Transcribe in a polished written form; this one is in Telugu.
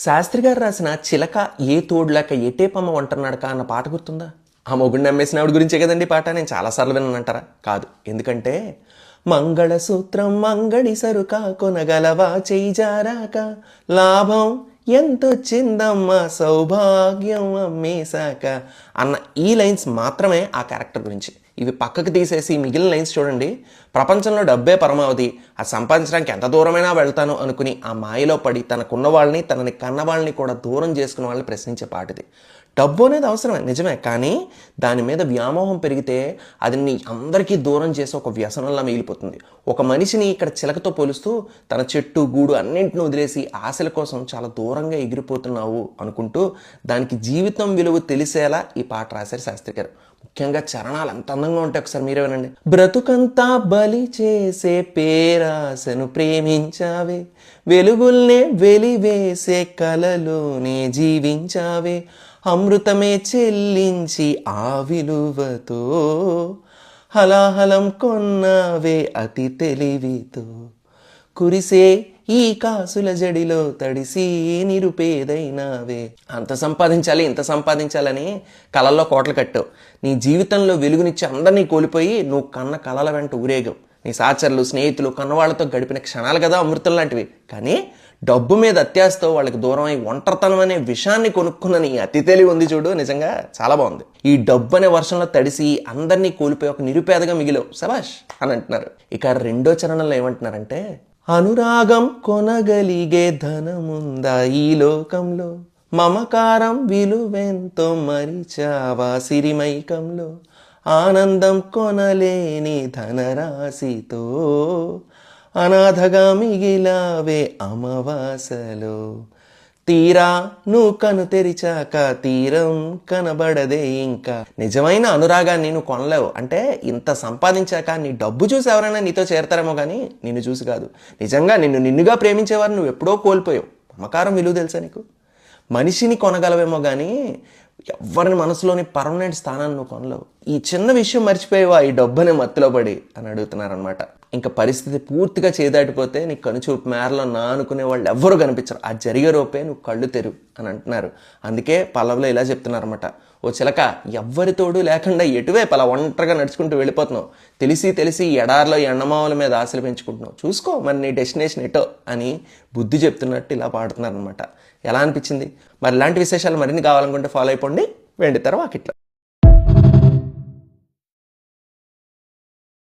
శాస్త్రి గారు రాసిన చిలక ఏ తోడులేక ఎటేపమ్మ ఒంటరినడక అన్న పాట గుర్తుందా? ఆ మొగుడిని అమ్మేసినవాడి గురించే కదండి పాట. నేను చాలాసార్లు విన్నానంటారా? కాదు. ఎందుకంటే మంగళసూత్రం మంగళి సరుక కొనగలవా చేయి జారాక లాభం ఎంతొచ్చిందమ్మా సౌభాగ్యం అమ్మేశాక అన్న ఈ లైన్స్ మాత్రమే ఆ క్యారెక్టర్ గురించి. ఇవి పక్కకు తీసేసి మిగిలిన లైన్స్ చూడండి. ప్రపంచంలో డబ్బే పరమావధి, అది సంపాదించడానికి ఎంత దూరమైనా వెళ్తాను అనుకుని ఆ మాయలో పడి తనకున్న వాళ్ళని తనని కన్న వాళ్ళని కూడా దూరం చేసుకున్న వాళ్ళని ప్రశ్నించే పాటిది. డబ్బు అనేది అవసరమే నిజమే, కానీ దాని మీద వ్యామోహం పెరిగితే అది నీ అందరికీ దూరం చేసి ఒక వ్యసనంలా మిగిలిపోతుంది. ఒక మనిషిని ఇక్కడ చిలకతో పోలుస్తూ తన చెట్టు గూడు అన్నింటిని వదిలేసి ఆశల కోసం చాలా దూరంగా ఎగిరిపోతున్నావు అనుకుంటూ దానికి జీవితం విలువ తెలిసేలా ఈ పాట రాశారు శాస్త్రి గారు. ముఖ్యంగా చరణాలు ఎంత అందంగా ఉంటాయి, ఒకసారి మీరే వినండి. బ్రతుకంతా బలి చేసే పేరాశను ప్రేమించావే, వెలుగుల్నే వెలివేసే కలలోనే జీవించావే, అమృతమే చెల్లించి ఆ విలువతో హలాహలం కొన్నావే అతి తెలివితో, కురిసే ఈ కాసుల జడిలో తడిసి నిరుపేదైనావే. అంత సంపాదించాలి ఇంత సంపాదించాలని కళల్లో కోటలు కట్టావు. నీ జీవితంలో వెలుగునిచ్చి అందరినీ కోల్పోయి నువ్వు కన్న కళల వెంట ఊరేగావు. నీ సహచరులు స్నేహితులు కన్నవాళ్లతో గడిపిన క్షణాలు కదా అమృతం లాంటివి. కానీ డబ్బు మీద అత్యాశతో వాళ్ళకి దూరమై ఒంటరితనం అనే విషయాన్ని కొనుక్కున్న నీ అతి తెలివి ఉంది చూడు, నిజంగా చాలా బాగుంది. ఈ డబ్బు అనే వర్షంలో తడిసి అందరినీ కోల్పోయి ఒక నిరుపేదగా మిగిలావు, శభాష్ అని అంటున్నారు. ఇక రెండో చరణంలో ఏమంటున్నారంటే, అనురాగం కొనగలిగే ధనముందా ఈ లోకంలో, మమకారం విలువెంతో మరిచావా సిరిమైకంలో, ఆనందం కొనలేని ధనరాశితో అనాథగా మిగిలావే అమవాసలో, తీరా నువ్వు కను తెరిచాక తీరం కనబడదే ఇంకా. నిజమైన అనురాగాన్ని నువ్వు కొనలేవు. అంటే ఇంత సంపాదించాక నీ డబ్బు చూసి ఎవరైనా నీతో చేరతారేమో కానీ నిన్ను చూసి కాదు. నిజంగా నిన్నుగా ప్రేమించేవారు నువ్వు ఎప్పుడో కోల్పోయావు. మమకారం విలువ తెలుసా నీకు? మనిషిని కొనగలవేమో కానీ ఎవరిని మనసులోని పర్మనెంట్ స్థానాన్ని నువ్వు కొనలేవు. ఈ చిన్న విషయం మర్చిపోయావా ఈ డబ్బు అనే మత్తులో పడి అని అడుగుతున్నారనమాట. ఇంకా పరిస్థితి పూర్తిగా చేదాటిపోతే నీ కనుచూపు మేరలో నా అనుకునే వాళ్ళు ఎవ్వరూ కనిపించరు. ఆ జరిగే రూపే నువ్వు కళ్ళు తెరు అని అంటున్నారు. అందుకే పల్లవిలో ఇలా చెప్తున్నారన్నమాట, ఓ చిలక ఎవ్వరి తోడు లేకుండా ఎటువైపు అలా ఒంటరిగా నడుచుకుంటూ వెళ్ళిపోతున్నావు, తెలిసి ఎడారిలో ఎండమావుల మీద ఆశలు పెంచుకుంటున్నావు, చూసుకో మరి నీ డెస్టినేషన్ ఎటో అని బుద్ధి చెప్తున్నట్టు ఇలా పాడుతున్నారనమాట. ఎలా అనిపించింది? మరి ఇలాంటి విశేషాలు మరిన్ని కావాలనుకుంటే ఫాలో అయిపోండి. వెండితెర వాకిట్లో.